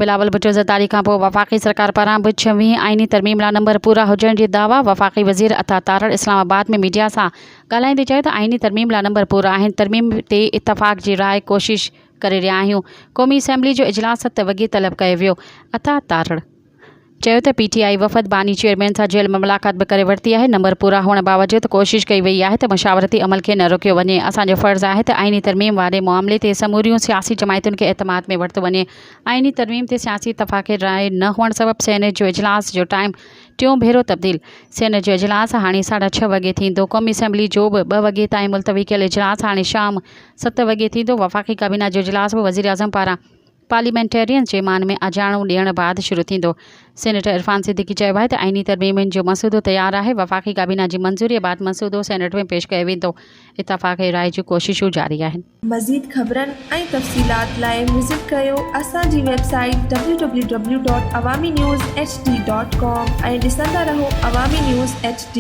बिलावल भुट्टो ज़रदारी खां पोइ वफ़ाक़ी सरकार पारां बि 26 आइनी तरमीम लाइ नंबर पूरा हुजण जी दावा। वफ़ाक़ी वज़ीर अता तारड़ इस्लामाबाद में मीडिया सां ॻाल्हाईंदे चयो त आइनी तरमीम लाइ नंबर पूरा आहिनि। तरमीम ते इतफ़ाक़ जी राय कोशिश करे रहिया आहियूं। क़ौमी असैम्बली जो इजलास 7 वॻे तलब कयो वियो। अता तारड़ चयो त PTI वफ़द बानी चेयरमैन सां जेल में मुलाक़ात बि करे वरिती आहे। नंबर पूरा हुअण बावजूदि कोशिश कई वई आहे त मशावरती अमल खे न रोकियो वञे। असांजो फ़र्ज़ु आहे त आइनी तरमीम वारे मामले ते समूरियूं सियासी जमायतुनि खे एतमाद में वरितो वञे। आइनी तरमीम ते सियासी इतफ़ाक़ राय न हुअण सबबि सेनेट जो इजलास जो टाइम टियों भेरो तब्दील। सेनेट जो इजलास हाणे 6:30 वॻे थींदो। क़ौमी असैम्बली जो बि 2 वॻे ताईं मुलतवी कयल इजलास हाणे शाम 7 वॻे थींदो। वफ़ाक़ी काबीना जो इजलास बि वज़ीर आज़म पारां पार्लियामेंटेरियन जे मान में अजाणो ॾियण बाद शुरू थींदो। सेनेटर इरफान सिद्दीकी चयो आहे त आइनी तरमीमुनि जो मसूदो तैयार आहे। वफ़ाक़ी काबीना जी मंज़ूरी बाद मसूदो सेनेट में पेश कयो वेंदो। इतफ़ाक़ राय जूं कोशिशूं जारी आहिनि। मज़ीद ख़बरनि ऐं तफ़सीलात लाइ विज़िट कयो असांजी वेबसाइट www.awamiNewsHD.com ऐं ॾिसंदा रहो अवामी न्यूज़ HD।